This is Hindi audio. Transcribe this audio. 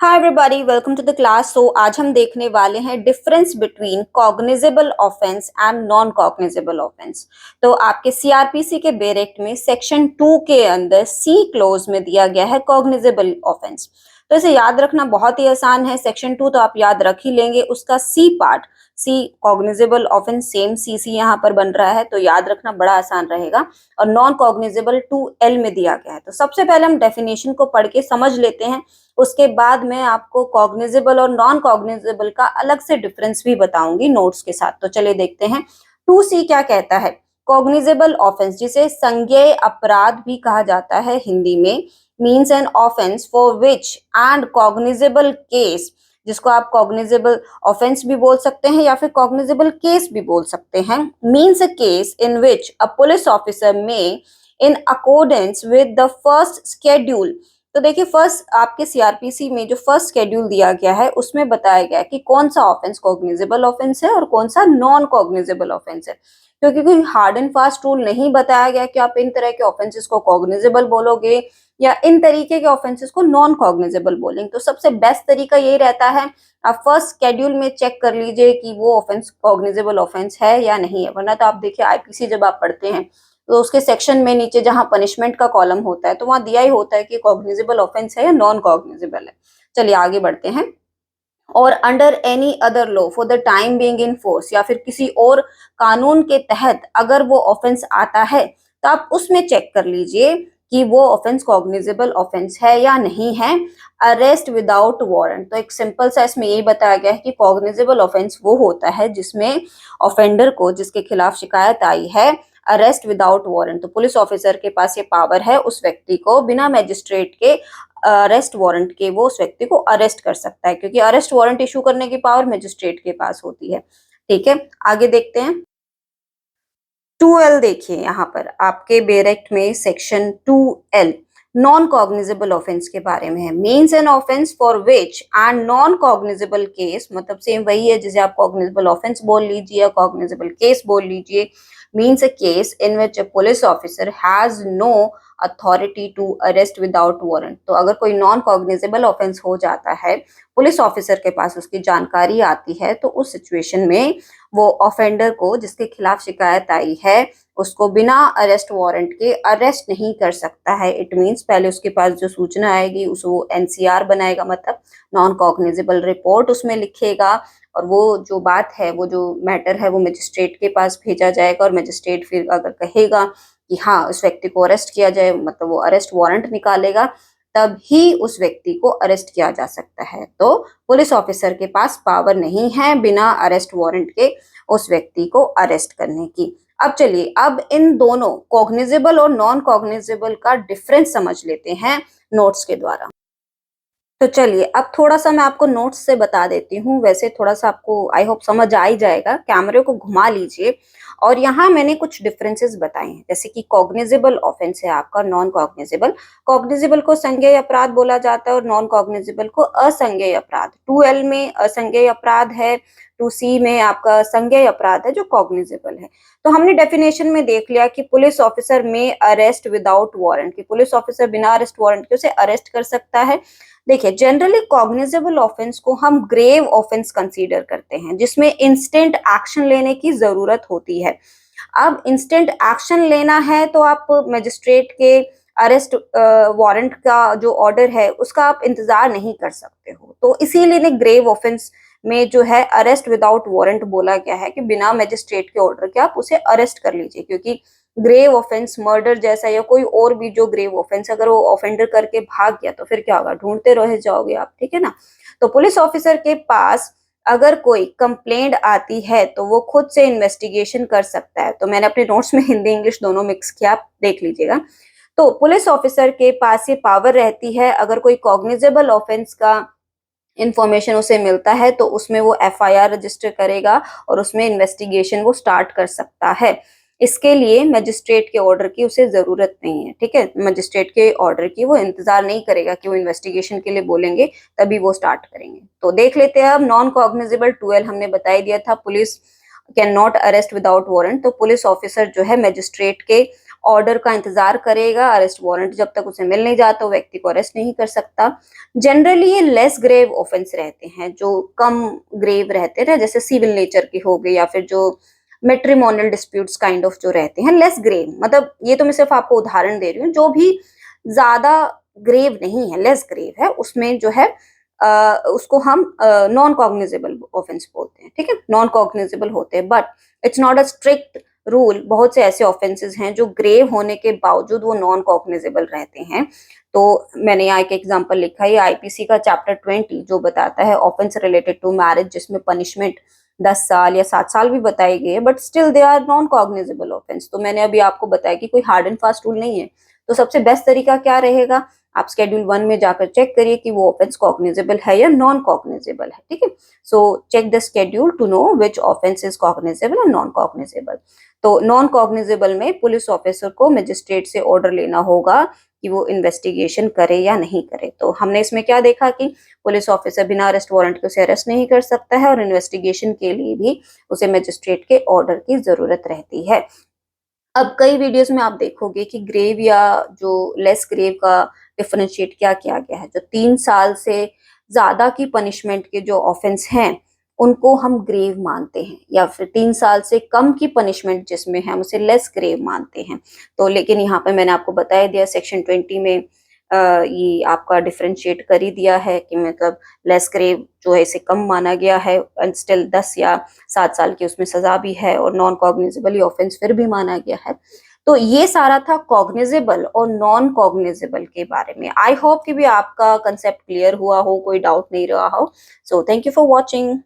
Hi everybody, welcome to the class. So आज हम देखने वाले हैं difference between cognizable offence and non cognizable offence. तो आपके सीआरपीसी के बेरेक्ट में सेक्शन 2 के अंदर सी क्लोज में दिया गया है कॉग्निजेबल ऑफेंस। तो इसे याद रखना बहुत ही आसान है। सेक्शन 2 तो आप याद रख ही लेंगे, उसका सी पार्ट, सी कॉग्निजेबल ऑफेंस, सेम सी सी यहाँ पर बन रहा है, तो याद रखना बड़ा आसान रहेगा। और नॉन कॉग्निजेबल 2L में दिया गया है। तो सबसे पहले हम डेफिनेशन को पढ़ के समझ लेते हैं, उसके बाद मैं आपको कॉग्निजेबल और नॉन कॉग्निजेबल का अलग से डिफरेंस भी बताऊंगी नोट्स के साथ। तो चलिए देखते हैं 2C क्या कहता है। कॉग्निजेबल ऑफेंस, जिसे संज्ञेय अपराध भी कहा जाता है हिंदी में, means an offence for which and cognizable case, जिसको आप कॉग्निजेबल ऑफेंस भी बोल सकते हैं या फिर कॉग्निजेबल केस भी बोल सकते हैं, means a case in which a police officer में in accordance with the first schedule. तो देखिए, फर्स्ट आपके सीआरपीसी में जो फर्स्ट शेड्यूल दिया गया है उसमें बताया गया है कि कौन सा ऑफेंस कॉग्निजेबल ऑफेंस है और कौन सा नॉन कॉग्निजेबल ऑफेंस है। क्योंकि कोई हार्ड एंड फास्ट रूल नहीं बताया गया कि आप इन तरह के ऑफेंसेस को कॉग्निजेबल बोलोगे या इन तरीके के ऑफेंसेस को नॉन कॉग्निजेबल बोलेंगे। तो सबसे बेस्ट तरीका यही रहता है, आप फर्स्ट शेड्यूल में चेक कर लीजिए कि वो ऑफेंस कॉग्निजेबल ऑफेंस है या नहीं है। वरना तो आप देखिए आईपीसी जब आप पढ़ते हैं तो उसके सेक्शन में नीचे जहां पनिशमेंट का कॉलम होता है तो वहां दिया ही होता है कि कॉग्निजेबल ऑफेंस है या नॉन कॉग्निजेबल है। चलिए आगे बढ़ते हैं। और under any other law for the time being in force, या फिर किसी और कानून के तहत अगर वो ऑफेंस आता है तो आप उसमें चेक कर लीजिए कि वो ऑफेंस कॉग्निजेबल ऑफेंस है या नहीं है। अरेस्ट विदाउट वारंट, तो एक सिंपल सा इसमें यही बताया गया है कि कॉग्निजेबल ऑफेंस वो होता है जिसमें ऑफेंडर को, जिसके खिलाफ शिकायत आई है, अरेस्ट विदाउट वारंट। तो पुलिस ऑफिसर के पास ये पावर है उस व्यक्ति को बिना मजिस्ट्रेट के अरेस्ट वारंट के वो उस व्यक्ति को अरेस्ट कर सकता है, क्योंकि अरेस्ट वारंट इशू करने की पावर मजिस्ट्रेट के पास होती है। ठीक है, आगे देखते हैं। 2L देखिए, यहाँ पर आपके बेरेक्ट में section 2L non cognizable offence के बारे में है। Means an offence for which and non cognizable case, मतलब सेम वही है जिसे आप कॉग्निजेबल ऑफेंस बोल लीजिए या कॉग्निजेबल केस बोल लीजिए। Means a case in which a police officer has no authority to arrest without warrant. तो अगर कोई नॉन कॉग्निजेबल ऑफेंस हो जाता है, पुलिस ऑफिसर के पास उसकी जानकारी आती है, तो उस सिचुएशन में वो ऑफेंडर को, जिसके खिलाफ शिकायत आई है, उसको बिना अरेस्ट वारंट के अरेस्ट नहीं कर सकता है। इट मीन्स पहले उसके पास जो सूचना आएगी उस वो एनसीआर बनाएगा, मतलब नॉन कॉग्निजेबल रिपोर्ट उसमें लिखेगा, और वो जो बात है, वो जो मैटर है, वो मजिस्ट्रेट के पास भेजा जाएगा। और मजिस्ट्रेट फिर अगर कहेगा कि हाँ उस व्यक्ति को अरेस्ट किया जाए, मतलब वो अरेस्ट वारंट निकालेगा, तब ही उस व्यक्ति को अरेस्ट किया जा सकता है। तो पुलिस ऑफिसर के पास पावर नहीं है बिना अरेस्ट वारंट के उस व्यक्ति को अरेस्ट करने की। अब चलिए, अब इन दोनों कॉग्निजेबल और नॉन कॉग्निजेबल का डिफरेंस समझ लेते हैं नोट्स के द्वारा। तो चलिए अब थोड़ा सा मैं आपको नोट्स से बता देती हूँ। वैसे थोड़ा सा आपको आई होप समझ आ ही जाएगा। कैमरे को घुमा लीजिए, और यहाँ मैंने कुछ डिफरेंसेस बताए हैं, जैसे कि कॉग्निजेबल ऑफेंस है आपका, नॉन कॉग्निजेबल। कॉग्निजेबल को संज्ञेय अपराध बोला जाता है और नॉन कॉग्निजेबल को असंज्ञेय अपराध। 2L में असंज्ञेय अपराध है, 2C में आपका संज्ञेय अपराध है जो कॉग्निजेबल है। तो हमने डेफिनेशन में देख लिया कि पुलिस ऑफिसर में अरेस्ट विदाउट वारंट, की पुलिस ऑफिसर बिना अरेस्ट वारंट के उसे अरेस्ट कर सकता है। देखिए, जनरली कॉग्निजेबल ऑफेंस को हम ग्रेव ऑफेंस कंसीडर करते हैं, जिसमें इंस्टेंट एक्शन लेने की जरूरत होती है। अब इंस्टेंट एक्शन लेना है तो आप मजिस्ट्रेट के अरेस्ट वारंट का जो ऑर्डर है उसका आप इंतजार नहीं कर सकते हो। तो इसीलिए ग्रेव ऑफेंस में जो है अरेस्ट विदाउट वारंट बोला गया है कि बिना मजिस्ट्रेट के ऑर्डर के आप उसे अरेस्ट कर लीजिए। क्योंकि ग्रेव ऑफेंस, मर्डर जैसा या कोई और भी जो ग्रेव ऑफेंस, अगर वो ऑफेंडर करके भाग गया तो फिर क्या होगा, ढूंढते रह जाओगे आप। ठीक है ना। तो पुलिस ऑफिसर के पास अगर कोई कंप्लेंट आती है तो वो खुद से इन्वेस्टिगेशन कर सकता है। तो मैंने अपने नोट्स में हिंदी इंग्लिश दोनों मिक्स किया, आप देख लीजिएगा। तो पुलिस ऑफिसर के पास ये पावर रहती है, अगर कोई कॉग्निजेबल ऑफेंस का इंफॉर्मेशन उसे मिलता है तो उसमें वो एफआईआर रजिस्टर करेगा और उसमें इन्वेस्टिगेशन वो स्टार्ट कर सकता है। इसके लिए मजिस्ट्रेट के ऑर्डर की उसे जरूरत नहीं है। ठीक है, मजिस्ट्रेट के ऑर्डर की वो इंतजार नहीं करेगा कि वो इन्वेस्टिगेशन के लिए बोलेंगे तभी वो स्टार्ट करेंगे। तो देख लेते हैं अब नॉन कॉग्निजेबल 2L हमने बता दिया था, police can not arrest without warrant. तो पुलिस ऑफिसर जो है मजिस्ट्रेट के ऑर्डर का इंतजार करेगा, अरेस्ट वारंट जब तक उसे मिल नहीं जाता व्यक्ति को अरेस्ट नहीं कर सकता। जनरली ये लेस ग्रेव ऑफेंस रहते हैं, जो कम ग्रेव रहते हैं, जैसे सिविल नेचर के हो गए या फिर जो मेट्रीमोनियल डिस्प्यूट्स काइंड ऑफ जो रहते हैं, लेस ग्रेव, मतलब ये तो मैं सिर्फ आपको उदाहरण दे रही हूँ, जो भी ज्यादा ग्रेव नहीं है, लेस ग्रेव है, उसमें जो है उसको हम नॉन कॉग्निजेबल ऑफेंस बोलते हैं, ठीक है, नॉन कॉग्निजेबल होते हैं, but it's not a strict rule. बहुत से ऐसे ऑफेंसेस हैं जो ग्रेव होने के बावजूद वो नॉन कॉग्निजेबल रहते हैं। तो मैंने यहाँ एक एग्जांपल लिखा है आईपीसी का चैप्टर 20 जो बताता है ऑफेंस रिलेटेड टू मैरिज, जिसमें पनिशमेंट 10 साल या 7 साल भी बताई गई है, but still they are non cognizable offence. तो मैंने अभी आपको बताया कि कोई हार्ड एंड फास्ट रूल नहीं है, तो सबसे बेस्ट तरीका क्या रहेगा, आप स्केड्यूल 1 में जाकर चेक करिए कि वो ऑफेंस कॉग्निजेबल है या नॉन कॉग्निजेबल है, ठीक है। So check the schedule to know which offence is cognizable और नॉन कॉग्निजेबल। तो नॉन कॉग्निजेबल में पुलिस ऑफिसर को मजिस्ट्रेट से ऑर्डर लेना होगा कि वो इन्वेस्टिगेशन करे या नहीं करे। तो हमने इसमें क्या देखा कि पुलिस ऑफिसर बिना अरेस्ट वारंट के उसे अरेस्ट नहीं कर सकता है, और इन्वेस्टिगेशन के लिए भी उसे मजिस्ट्रेट के ऑर्डर की जरूरत रहती है। अब कई वीडियोस में आप देखोगे कि ग्रेव या जो लेस ग्रेव का डिफरेंशिएट क्या किया गया है। जो 3 साल से ज्यादा की पनिशमेंट के जो ऑफेंस हैं उनको हम ग्रेव मानते हैं, या फिर 3 साल से कम की पनिशमेंट जिसमें है हम उसे लेस ग्रेव मानते हैं। तो लेकिन यहाँ पे मैंने आपको बता दिया सेक्शन 20 में ये आपका डिफरेंशिएट कर ही दिया है कि मतलब लेस ग्रेव जो है इसे कम माना गया है, एंड स्टिल 10 या 7 साल की उसमें सजा भी है, और नॉन कॉग्निजेबल ऑफेंस फिर भी माना गया है। तो ये सारा था कॉग्निजेबल और नॉन कॉग्निजेबल के बारे में। आई होप कि भी आपका कंसेप्ट क्लियर हुआ हो, कोई डाउट नहीं रहा हो। So thank you for watching.